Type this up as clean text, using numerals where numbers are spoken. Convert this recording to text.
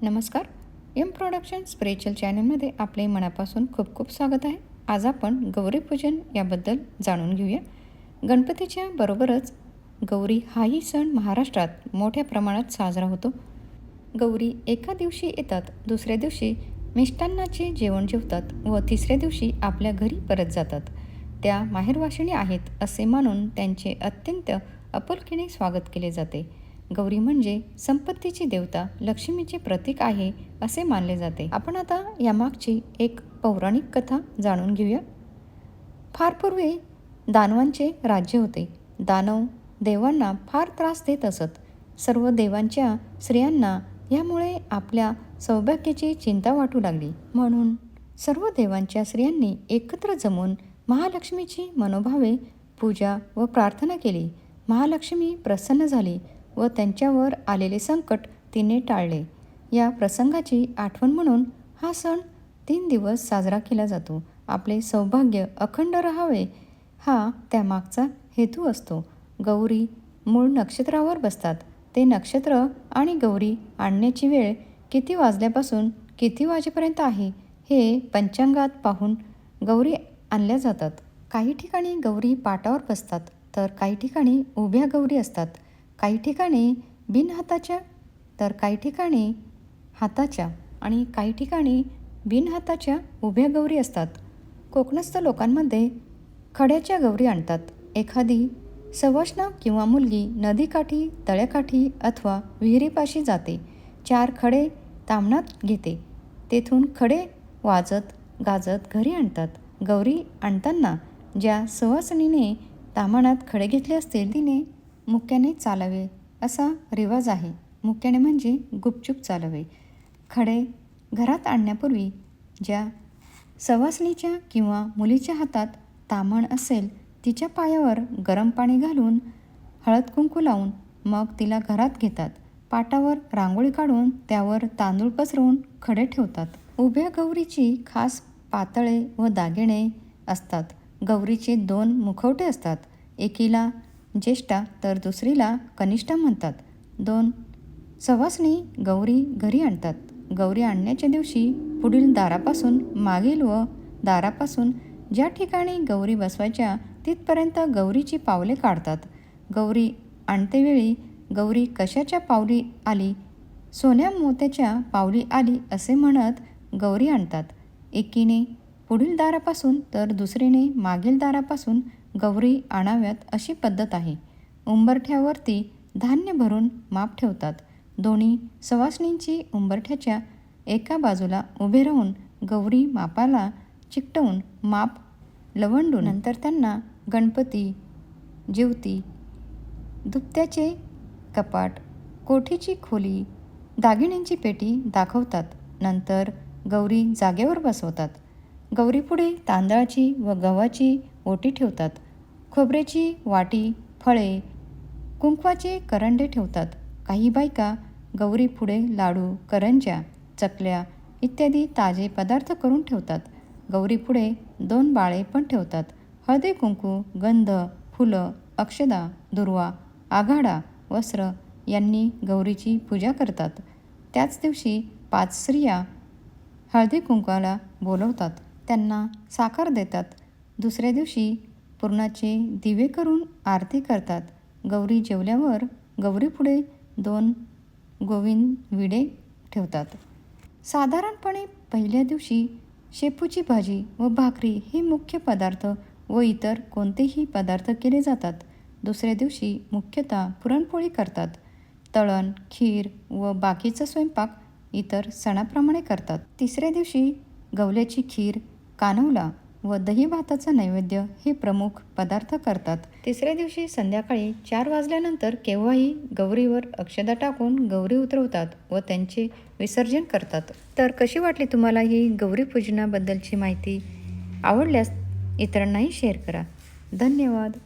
नमस्कार. M production spiritual चॅनलमध्ये आपले मनापासून खूप खूप स्वागत आहे. आज आपण गौरीपूजन याबद्दल जाणून घेऊया. गणपतीच्या बरोबरच गौरी हाही सण महाराष्ट्रात मोठ्या प्रमाणात साजरा होतो. गौरी एका दिवशी येतात, दुसऱ्या दिवशी मिष्टान्नाचे जेवण जेवतात व तिसऱ्या दिवशी आपल्या घरी परत जातात. त्या माहेरवाशिणी आहेत असे मानून त्यांचे अत्यंत आपुलकीने स्वागत केले जाते. गौरी म्हणजे संपत्तीची देवता, लक्ष्मीचे प्रतीक आहे असे मानले जाते. आपण आता यामागची एक पौराणिक कथा जाणून घेऊया. फार पूर्वी दानवांचे राज्य होते. दानव देवांना फार त्रास देत असत. सर्व देवांच्या स्त्रियांना यामुळे आपल्या सौभाग्याची चिंता वाटू लागली. म्हणून सर्व देवांच्या स्त्रियांनी एकत्र जमून महालक्ष्मीची मनोभावे पूजा व प्रार्थना केली. महालक्ष्मी प्रसन्न झाली व त्यांच्यावर आलेले संकट तिने टाळले. या प्रसंगाची आठवण म्हणून हा सण 3 दिवस साजरा केला जातो. आपले सौभाग्य अखंड राहावे हा त्यामागचा हेतू असतो. गौरी मूळ नक्षत्रावर बसतात. ते नक्षत्र आणि गौरी आणण्याची वेळ किती वाजल्यापासून किती वाजेपर्यंत आहे हे पंचांगात पाहून गौरी आणल्या जातात. काही ठिकाणी गौरी पाटावर बसतात, तर काही ठिकाणी उभ्या गौरी असतात. काही ठिकाणी बिनहाताच्या, तर काही ठिकाणी हाताच्या आणि काही ठिकाणी बिनहाताच्या उभ्या गौरी असतात. कोकणस्थ लोकांमध्ये खड्याच्या गौरी आणतात. एखादी सवाष्ण किंवा मुलगी नदीकाठी, तळ्याकाठी अथवा विहिरीपाशी जाते. 4 खडे ताम्हणात घेते. तेथून खडे वाजत गाजत घरी आणतात. गौरी आणताना ज्या सुवासिनीने ताम्हणात खडे घेतले असतील तिने मुक्याने चालावे असा रिवाज आहे. मुक्याने म्हणजे गुपचूप चालावे. खडे घरात आणण्यापूर्वी ज्या सवासणीच्या किंवा मुलीच्या हातात ताम्हण असेल तिच्या पायावर गरम पाणी घालून हळद कुंकू लावून मग तिला घरात घेतात. पाटावर रांगोळी काढून त्यावर तांदूळ पसरवून खडे ठेवतात. उभ्या गौरीची खास पातळे व दागिने असतात. गौरीचे 2 मुखवटे असतात. एकीला ज्येष्ठा तर दुसरीला कनिष्ठा म्हणतात. 2 सवासणी गौरी घरी आणतात. गौरी आणण्याच्या दिवशी पुढील दारापासून मागील व दारापासून ज्या ठिकाणी गौरी बसवायच्या तिथपर्यंत गौरीची पावले काढतात. गौरी आणतेवेळी गौरी कशाच्या पावली आली, सोन्या मोत्याच्या पावली आली असे म्हणत गौरी आणतात. एकीने पुढील दारापासून तर दुसरीने मागील दारापासून गौरी आणाव्यात अशी पद्धत आहे. उंबरठ्यावरती धान्य भरून माप ठेवतात. दोन्ही सवासणींची उंबरठ्याच्या एका बाजूला उभे राहून गौरी मापाला चिकटवून माप लवंडून नंतर त्यांना गणपती, जिवती, दुपत्याचे कपाट, कोठीची खोली, दागिन्यांची पेटी दाखवतात. नंतर गौरी जागेवर बसवतात. गौरीपुढे तांदळाची व गव्हाची ओटी ठेवतात. खोबऱ्याची वाटी, फळे, कुंकवाचे करंडे ठेवतात. काही बायका गौरीपुढे लाडू, करंज्या, चकल्या इत्यादी ताजे पदार्थ करून ठेवतात. गौरीपुढे 2 बाळे पण ठेवतात. हळदी कुंकू, गंध, फुलं, अक्षदा, दुर्वा, आघाडा, वस्त्र यांनी गौरीची पूजा करतात. त्याच दिवशी 5 स्त्रिया हळदी कुंकवाला बोलवतात. त्यांना साखर देतात. दुसऱ्या दिवशी पुरणाचे दिवे करून आरती करतात. गौरी जेवल्यावर गौरीपुढे 2 गोविंद विडे ठेवतात. साधारणपणे पहिल्या दिवशी शेपूची भाजी व भाकरी हे मुख्य पदार्थ व इतर कोणतेही पदार्थ केले जातात. दुसऱ्या दिवशी मुख्यतः पुरणपोळी करतात. तळण, खीर व बाकीचा स्वयंपाक इतर सणाप्रमाणे करतात. तिसऱ्या दिवशी गवल्याची खीर, कानवला व दही भाताचा नैवेद्य हे प्रमुख पदार्थ करतात. तिसऱ्या दिवशी संध्याकाळी 4 वाजल्यानंतर केव्हाही गौरीवर अक्षदा टाकून गौरी उतरवतात व त्यांचे विसर्जन करतात. तर कशी वाटली तुम्हाला ही गौरी पूजनाबद्दलची माहिती? आवडल्यास इतरांनाही शेअर करा. धन्यवाद.